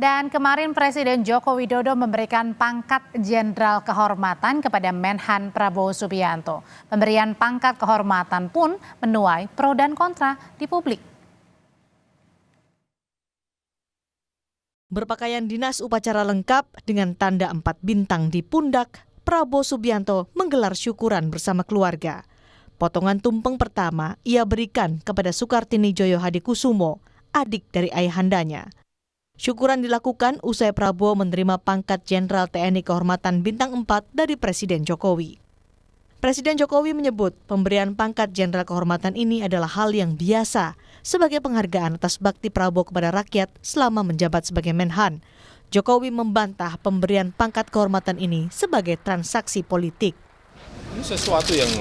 Dan kemarin Presiden Joko Widodo memberikan pangkat Jenderal Kehormatan kepada Menhan Prabowo Subianto. Pemberian pangkat kehormatan pun menuai pro dan kontra di publik. Berpakaian dinas upacara lengkap dengan tanda 4 bintang di pundak, Prabowo Subianto menggelar syukuran bersama keluarga. Potongan tumpeng pertama ia berikan kepada Sukartini Joyo Hadikusumo, adik dari ayahandanya. Syukuran dilakukan usai Prabowo menerima pangkat Jenderal TNI Kehormatan Bintang 4 dari Presiden Jokowi. Presiden Jokowi menyebut pemberian pangkat Jenderal Kehormatan ini adalah hal yang biasa sebagai penghargaan atas bakti Prabowo kepada rakyat selama menjabat sebagai Menhan. Jokowi membantah pemberian pangkat kehormatan ini sebagai transaksi politik. Ini sesuatu yang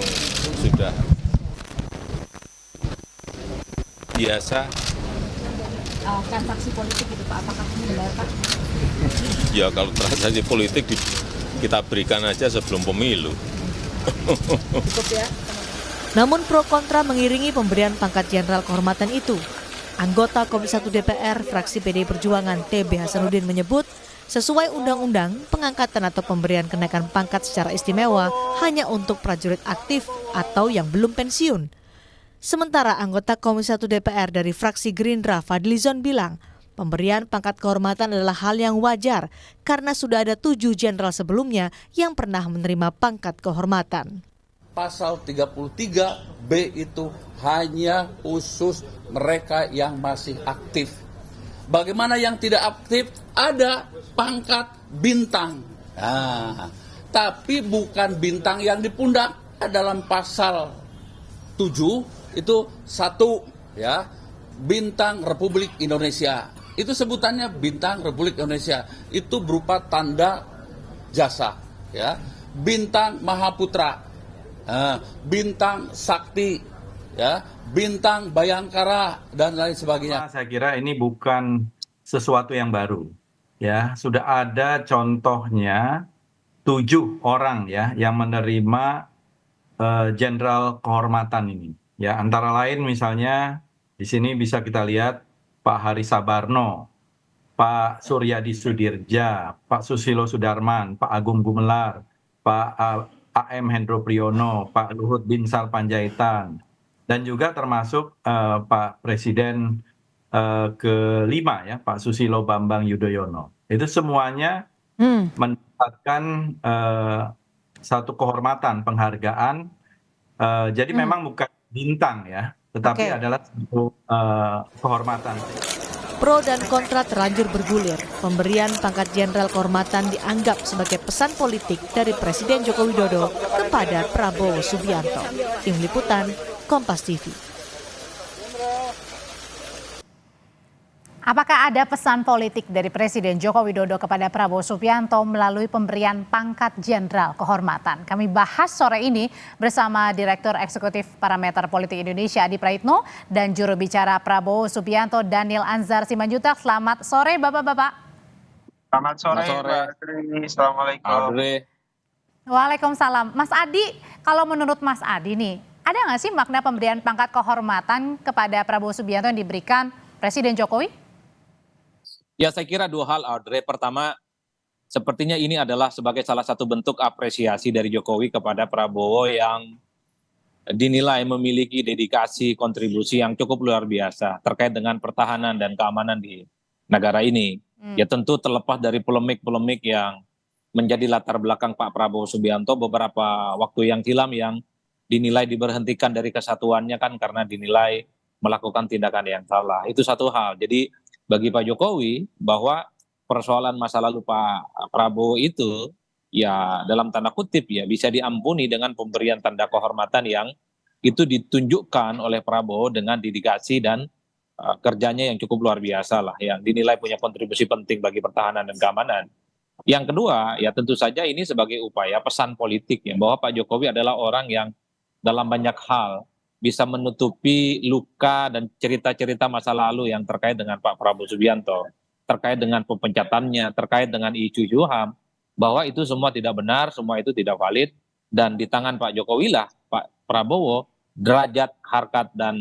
sudah biasa. Transaksi politik itu Pak, apakah ini benar Pak? Ya kalau transaksi politik kita berikan aja sebelum pemilu. Cukup ya. Namun pro kontra mengiringi pemberian pangkat Jenderal Kehormatan itu. Anggota Komisi 1 DPR fraksi PDI Perjuangan TB Hasanuddin menyebut sesuai undang-undang pengangkatan atau pemberian kenaikan pangkat secara istimewa hanya untuk prajurit aktif atau yang belum pensiun. Sementara anggota Komisi 1 DPR dari fraksi Gerindra Fadlizon bilang pemberian pangkat kehormatan adalah hal yang wajar karena sudah ada 7 jenderal sebelumnya yang pernah menerima pangkat kehormatan. Pasal 33B itu hanya khusus mereka yang masih aktif. Bagaimana yang tidak aktif? Ada pangkat bintang. Tapi bukan bintang yang di pundak. Dalam pasal 7 itu satu ya, bintang Republik Indonesia. Itu sebutannya bintang Republik Indonesia. Itu berupa tanda jasa ya. Bintang Mahaputra, bintang Sakti ya, bintang Bayangkara dan lain sebagainya. Saya kira ini bukan sesuatu yang baru ya. Sudah ada contohnya 7 orang ya yang menerima Jenderal Kehormatan ini. Ya, antara lain misalnya di sini bisa kita lihat Pak Hari Sabarno, Pak Suryadi Sudirja, Pak Susilo Sudarman, Pak Agung Gumelar, Pak AM Hendro Priyono, Pak Luhut Binsar Panjaitan, dan juga termasuk Pak Presiden kelima ya, Pak Susilo Bambang Yudhoyono. Itu semuanya mendapatkan satu kehormatan, penghargaan. Jadi memang bukan bintang ya, tetapi adalah satu kehormatan. Pro dan kontra terlanjur bergulir. Pemberian pangkat Jenderal Kehormatan dianggap sebagai pesan politik dari Presiden Joko Widodo kepada Prabowo Subianto. Tim Liputan, Kompas TV. Apakah ada pesan politik dari Presiden Joko Widodo kepada Prabowo Subianto melalui pemberian pangkat Jenderal Kehormatan? Kami bahas sore ini bersama Direktur Eksekutif Parameter Politik Indonesia Adi Praitno dan juru bicara Prabowo Subianto Daniel Anzar Simanjuntak. Selamat sore Bapak-Bapak. Selamat sore. Assalamualaikum. Waalaikumsalam. Mas Adi, kalau menurut Mas Adi nih, ada nggak sih makna pemberian pangkat kehormatan kepada Prabowo Subianto yang diberikan Presiden Jokowi? Ya, saya kira 2 hal, Audrey. Pertama, sepertinya ini adalah sebagai salah satu bentuk apresiasi dari Jokowi kepada Prabowo yang dinilai memiliki dedikasi kontribusi yang cukup luar biasa terkait dengan pertahanan dan keamanan di negara ini. Ya tentu terlepas dari polemik-polemik yang menjadi latar belakang Pak Prabowo Subianto beberapa waktu yang silam yang dinilai diberhentikan dari kesatuannya kan karena dinilai melakukan tindakan yang salah. Itu satu hal. Jadi bagi Pak Jokowi bahwa persoalan masa lalu Pak Prabowo itu ya dalam tanda kutip ya bisa diampuni dengan pemberian tanda kehormatan yang itu ditunjukkan oleh Prabowo dengan dedikasi dan kerjanya yang cukup luar biasa lah, yang dinilai punya kontribusi penting bagi pertahanan dan keamanan. Yang kedua ya tentu saja ini sebagai upaya pesan politik ya bahwa Pak Jokowi adalah orang yang dalam banyak hal bisa menutupi luka dan cerita-cerita masa lalu yang terkait dengan Pak Prabowo Subianto, terkait dengan pepencatannya, terkait dengan isu HAM, bahwa itu semua tidak benar, semua itu tidak valid, dan di tangan Pak Jokowi lah, Pak Prabowo, derajat, harkat, dan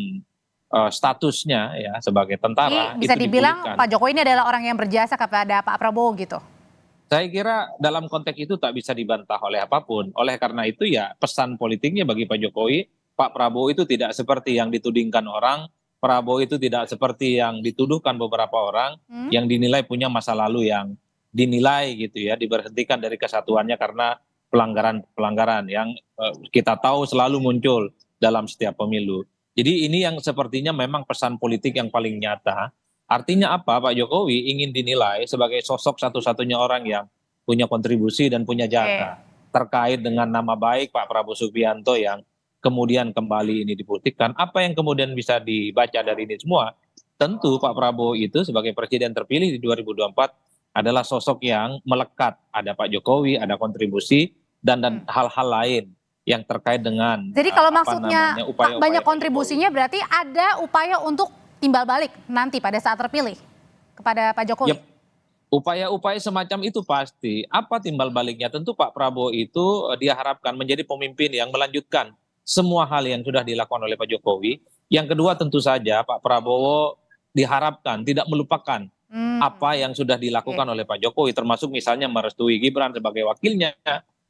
statusnya ya sebagai tentara Jadi bisa itu dibilang dipulihkan. Pak Jokowi ini adalah orang yang berjasa kepada Pak Prabowo gitu. Saya kira dalam konteks itu tak bisa dibantah oleh apapun. Oleh karena itu ya pesan politiknya bagi Pak Jokowi, Pak Prabowo itu tidak seperti yang ditudingkan orang, Prabowo itu tidak seperti yang dituduhkan beberapa orang yang dinilai punya masa lalu yang dinilai gitu ya, diberhentikan dari kesatuannya karena pelanggaran-pelanggaran yang kita tahu selalu muncul dalam setiap pemilu. Jadi ini yang sepertinya memang pesan politik yang paling nyata. Artinya apa? Pak Jokowi ingin dinilai sebagai sosok satu-satunya orang yang punya kontribusi dan punya jasa terkait dengan nama baik Pak Prabowo Subianto yang kemudian kembali ini dibuktikan. Apa yang kemudian bisa dibaca dari ini semua? Tentu Pak Prabowo itu sebagai presiden terpilih di 2024 adalah sosok yang melekat. Ada Pak Jokowi, ada kontribusi dan hal-hal lain yang terkait dengan Jadi kalau maksudnya banyak kontribusinya berarti ada upaya untuk timbal balik nanti pada saat terpilih kepada Pak Jokowi. Yep. Upaya-upaya semacam itu pasti. Apa timbal baliknya? Tentu Pak Prabowo itu dia harapkan menjadi pemimpin yang melanjutkan semua hal yang sudah dilakukan oleh Pak Jokowi. Yang kedua tentu saja Pak Prabowo diharapkan tidak melupakan apa yang sudah dilakukan oleh Pak Jokowi, termasuk misalnya merestui Gibran sebagai wakilnya,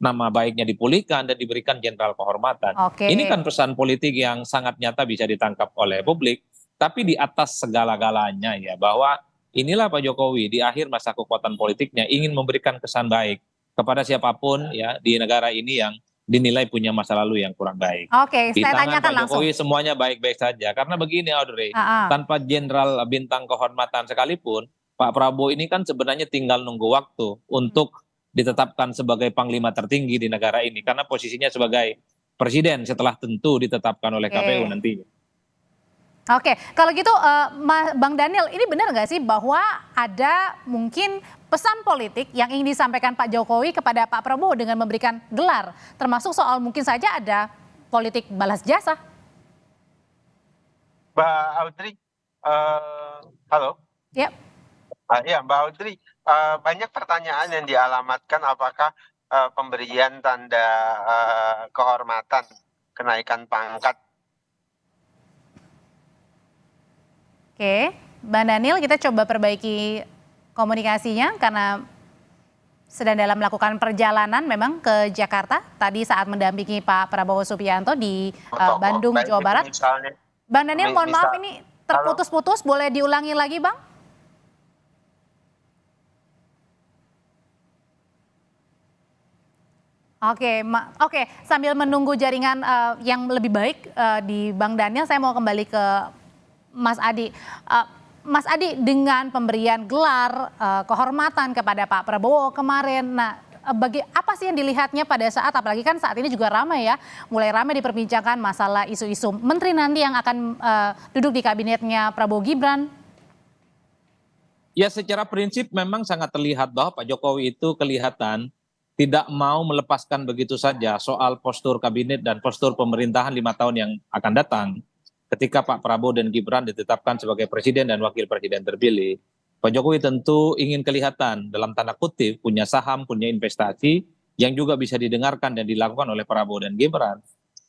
nama baiknya dipulihkan dan diberikan jenderal kehormatan. Ini kan pesan politik yang sangat nyata bisa ditangkap oleh publik. Tapi di atas segala-galanya ya bahwa inilah Pak Jokowi di akhir masa kekuatan politiknya ingin memberikan kesan baik kepada siapapun ya di negara ini yang dinilai punya masa lalu yang kurang baik. Di saya tangan tanyakan Pak Jokowi semuanya baik-baik saja. Karena begini Audrey, tanpa jenderal bintang kehormatan sekalipun, Pak Prabowo ini kan sebenarnya tinggal nunggu waktu untuk ditetapkan sebagai panglima tertinggi di negara ini. Karena posisinya sebagai presiden setelah tentu ditetapkan oleh KPU nantinya. Oke, kalau gitu Bang Daniel, ini benar nggak sih bahwa ada mungkin pesan politik yang ingin disampaikan Pak Jokowi kepada Pak Prabowo dengan memberikan gelar, termasuk soal mungkin saja ada politik balas jasa? Mbak Audrey, halo? Ya. Ya, Mbak Audrey, banyak pertanyaan yang dialamatkan apakah pemberian tanda kehormatan, kenaikan pangkat. Oke, Bang Daniel, kita coba perbaiki komunikasinya karena sedang dalam melakukan perjalanan memang ke Jakarta tadi saat mendampingi Pak Prabowo Subianto di Bandung, Jawa Barat. Bang Daniel, mohon maaf ini terputus-putus, boleh diulangi lagi Bang? Oke, sambil menunggu jaringan yang lebih baik di Bang Daniel, saya mau kembali ke Mas Adi. Mas Adi, dengan pemberian gelar kehormatan kepada Pak Prabowo kemarin, apa sih yang dilihatnya pada saat, apalagi kan saat ini juga ramai ya, mulai ramai diperbincangkan masalah isu-isu menteri nanti yang akan duduk di kabinetnya Prabowo Gibran? Ya secara prinsip memang sangat terlihat bahwa Pak Jokowi itu kelihatan tidak mau melepaskan begitu saja soal postur kabinet dan postur pemerintahan 5 tahun yang akan datang. Ketika Pak Prabowo dan Gibran ditetapkan sebagai presiden dan wakil presiden terpilih, Pak Jokowi tentu ingin kelihatan dalam tanda kutip punya saham, punya investasi yang juga bisa didengarkan dan dilakukan oleh Prabowo dan Gibran.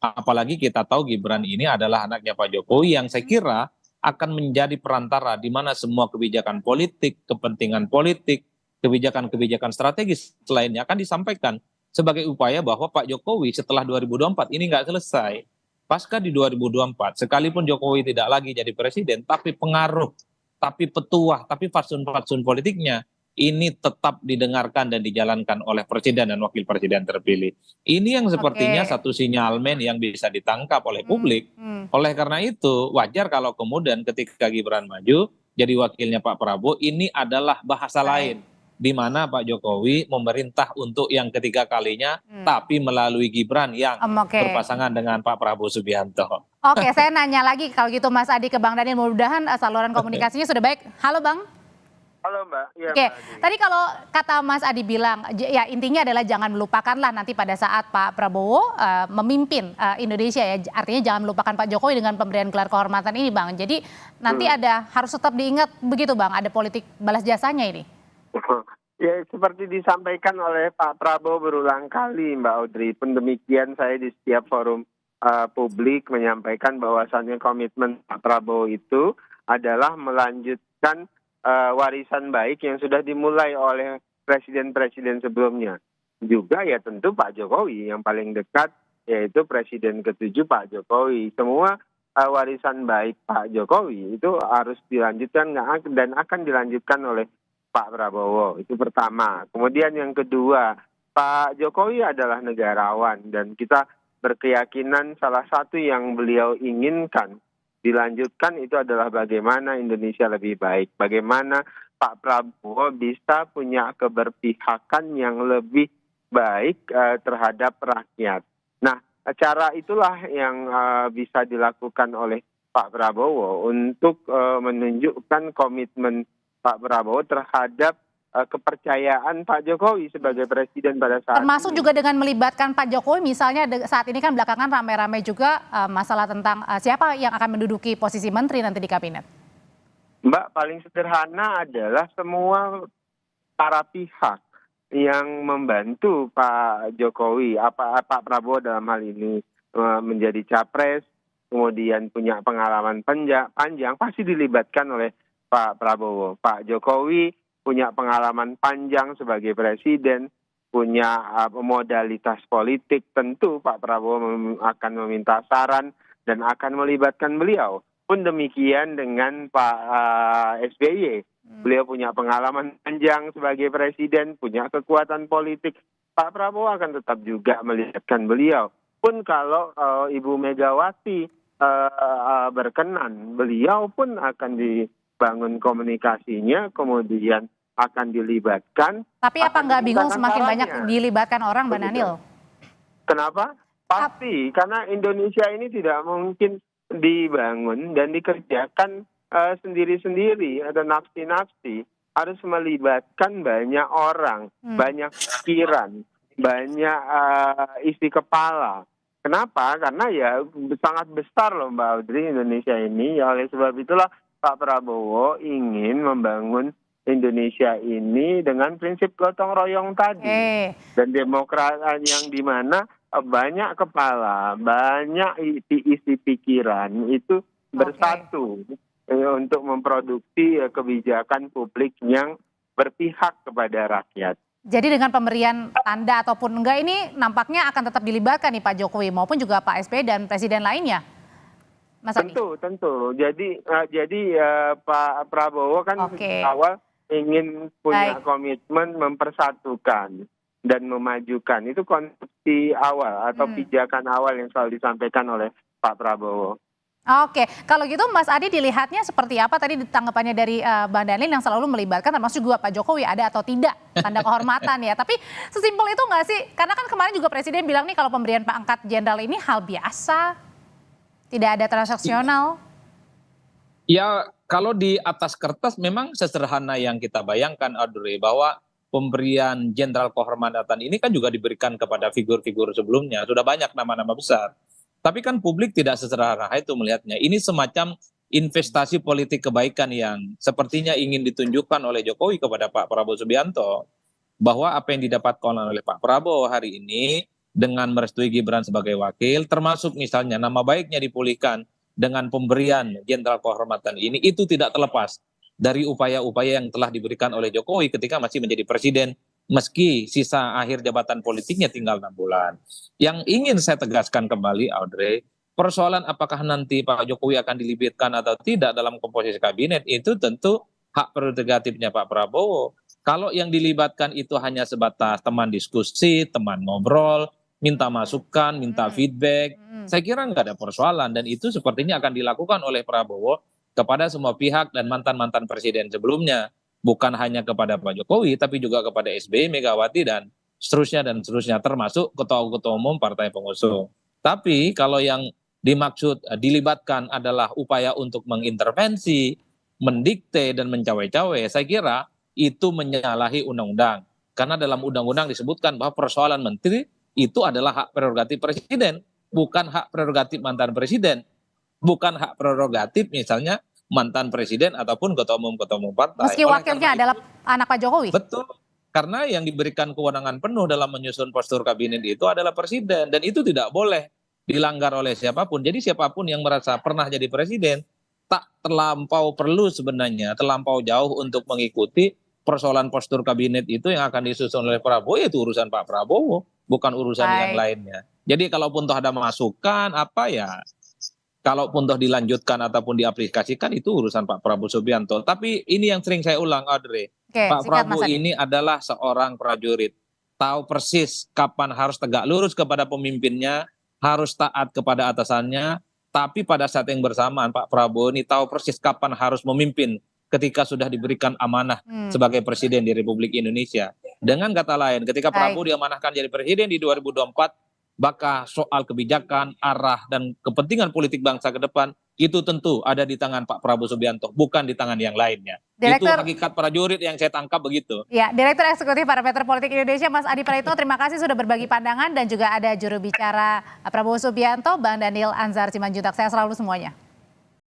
Apalagi kita tahu Gibran ini adalah anaknya Pak Jokowi yang saya kira akan menjadi perantara di mana semua kebijakan politik, kepentingan politik, kebijakan-kebijakan strategis lainnya akan disampaikan sebagai upaya bahwa Pak Jokowi setelah 2024 ini nggak selesai. Pasca di 2024, sekalipun Jokowi tidak lagi jadi presiden, tapi pengaruh, tapi petuah, tapi fatsun-fatsun politiknya, ini tetap didengarkan dan dijalankan oleh presiden dan wakil presiden terpilih. Ini yang sepertinya satu sinyalmen yang bisa ditangkap oleh publik. Oleh karena itu, wajar kalau kemudian ketika Gibran maju, jadi wakilnya Pak Prabowo, ini adalah bahasa lain. Di mana Pak Jokowi memerintah untuk yang ketiga kalinya, tapi melalui Gibran yang berpasangan dengan Pak Prabowo Subianto. Oke, saya nanya lagi kalau gitu Mas Adi ke Bang Daniel, mudah-mudahan saluran komunikasinya sudah baik. Halo Bang. Halo Mbak. Ya, Oke, tadi kalau kata Mas Adi bilang, ya intinya adalah jangan melupakanlah nanti pada saat Pak Prabowo memimpin Indonesia ya, artinya jangan melupakan Pak Jokowi dengan pemberian gelar kehormatan ini Bang. Jadi nanti harus tetap diingat begitu Bang, ada politik balas jasanya ini. Ya seperti disampaikan oleh Pak Prabowo berulang kali Mbak Audrey, pun demikian saya di setiap forum publik menyampaikan bahwasannya komitmen Pak Prabowo itu adalah melanjutkan warisan baik yang sudah dimulai oleh presiden-presiden sebelumnya. Juga ya tentu Pak Jokowi yang paling dekat, yaitu Presiden ke-7 Pak Jokowi. Semua warisan baik Pak Jokowi itu harus dilanjutkan dan akan dilanjutkan oleh Pak Prabowo. Itu pertama. Kemudian yang kedua, Pak Jokowi adalah negarawan dan kita berkeyakinan salah satu yang beliau inginkan dilanjutkan itu adalah bagaimana Indonesia lebih baik. Bagaimana Pak Prabowo bisa punya keberpihakan yang lebih baik terhadap rakyat. Nah, cara itulah yang bisa dilakukan oleh Pak Prabowo untuk menunjukkan komitmen Pak Prabowo terhadap kepercayaan Pak Jokowi sebagai presiden pada saat Termasuk ini. juga dengan melibatkan Pak Jokowi, misalnya saat ini kan belakangan rame-rame juga masalah tentang siapa yang akan menduduki posisi menteri nanti di kabinet. Mbak, paling sederhana adalah semua para pihak yang membantu Pak Jokowi, Pak Prabowo dalam hal ini menjadi capres, kemudian punya pengalaman panjang, pasti dilibatkan oleh Pak Prabowo. Pak Jokowi punya pengalaman panjang sebagai presiden, punya modalitas politik, tentu Pak Prabowo akan meminta saran dan akan melibatkan beliau. Pun demikian dengan Pak SBY. Beliau punya pengalaman panjang sebagai presiden, punya kekuatan politik. Pak Prabowo akan tetap juga melibatkan beliau. Pun kalau Ibu Megawati berkenan, beliau pun akan dibangun komunikasinya, kemudian akan dilibatkan. Tapi apa nggak bingung semakin banyak sarannya. dilibatkan orang, Mbak Nanil? Kenapa? Pasti, karena Indonesia ini tidak mungkin dibangun dan dikerjakan sendiri-sendiri atau nafsi-nafsi. Harus melibatkan banyak orang, banyak pikiran, banyak isi kepala. Kenapa? Karena ya sangat besar loh Mbak Audrey Indonesia ini. Oleh sebab itulah Pak Prabowo ingin membangun Indonesia ini dengan prinsip gotong royong tadi. Dan demokrasi yang dimana banyak kepala, banyak isi pikiran itu bersatu untuk memproduksi kebijakan publik yang berpihak kepada rakyat. Jadi dengan pemberian tanda ataupun enggak ini nampaknya akan tetap dilibatkan nih Pak Jokowi maupun juga Pak SBY dan presiden lainnya, Mas Adi? Tentu. Jadi Pak Prabowo kan awal ingin punya komitmen mempersatukan dan memajukan. Itu konsepsi awal atau pijakan awal yang selalu disampaikan oleh Pak Prabowo. Oke, kalau gitu Mas Adi dilihatnya seperti apa tadi tanggapannya dari Bang Daniel yang selalu melibatkan termasuk juga Pak Jokowi ada atau tidak tanda kehormatan ya. Tapi sesimpel itu nggak sih? Karena kan kemarin juga Presiden bilang nih kalau pemberian pangkat jenderal ini hal biasa, tidak ada transaksional. Ya kalau di atas kertas memang sesederhana yang kita bayangkan Audrey, bahwa pemberian jenderal kehormatan ini kan juga diberikan kepada figur-figur sebelumnya. Sudah banyak nama-nama besar. Tapi kan publik tidak sesederhana itu melihatnya. Ini semacam investasi politik kebaikan yang sepertinya ingin ditunjukkan oleh Jokowi kepada Pak Prabowo Subianto. Bahwa apa yang didapatkan oleh Pak Prabowo hari ini dengan merestui Gibran sebagai wakil, termasuk misalnya nama baiknya dipulihkan dengan pemberian jenderal kehormatan ini, itu tidak terlepas dari upaya-upaya yang telah diberikan oleh Jokowi ketika masih menjadi presiden. Meski sisa akhir jabatan politiknya tinggal 6 bulan. Yang ingin saya tegaskan kembali Audrey, persoalan apakah nanti Pak Jokowi akan dilibatkan atau tidak dalam komposisi kabinet itu tentu hak prerogatifnya Pak Prabowo. Kalau yang dilibatkan itu hanya sebatas teman diskusi, teman ngobrol, minta masukan, minta feedback, saya kira nggak ada persoalan dan itu sepertinya akan dilakukan oleh Prabowo kepada semua pihak dan mantan-mantan presiden sebelumnya. Bukan hanya kepada Pak Jokowi, tapi juga kepada SBY, Megawati, dan seterusnya, termasuk ketua-ketua umum partai pengusung. Tapi kalau yang dimaksud dilibatkan adalah upaya untuk mengintervensi, mendikte, dan mencawe-cawe, saya kira itu menyalahi undang-undang. Karena dalam undang-undang disebutkan bahwa persoalan menteri itu adalah hak prerogatif presiden, bukan hak prerogatif mantan presiden, bukan hak prerogatif misalnya mantan presiden ataupun ketua umum partai. Meski wakilnya adalah anak Pak Jokowi. Betul. Karena yang diberikan kewenangan penuh dalam menyusun postur kabinet itu adalah presiden dan itu tidak boleh dilanggar oleh siapapun. Jadi siapapun yang merasa pernah jadi presiden tak terlampau perlu sebenarnya, terlampau jauh untuk mengikuti persoalan postur kabinet itu yang akan disusun oleh Prabowo, itu urusan Pak Prabowo, bukan urusan yang Baik. lainnya. Jadi kalaupun toh ada masukan apa ya, kalaupun toh dilanjutkan ataupun diaplikasikan itu urusan Pak Prabowo Subianto. Tapi ini yang sering saya ulang, Audrey. Oke, Pak singkat Mas Prabowo Adi. ini adalah seorang prajurit, tahu persis kapan harus tegak lurus kepada pemimpinnya, harus taat kepada atasannya, tapi pada saat yang bersamaan Pak Prabowo ini tahu persis kapan harus memimpin ketika sudah diberikan amanah sebagai presiden di Republik Indonesia. Dengan kata lain, ketika Baik. Prabowo diamanahkan jadi presiden di 2024, maka soal kebijakan, arah, dan kepentingan politik bangsa ke depan itu tentu ada di tangan Pak Prabowo Subianto, bukan di tangan yang lainnya. Itu Direktur- hakikat prajurit yang saya tangkap begitu. Ya, Direktur Eksekutif Parameter Politik Indonesia, Mas Adi Praitno, terima kasih sudah berbagi pandangan, dan juga ada juru bicara Prabowo Subianto, Bang Daniel Anzar Simanjuntak. Saya selalu semuanya.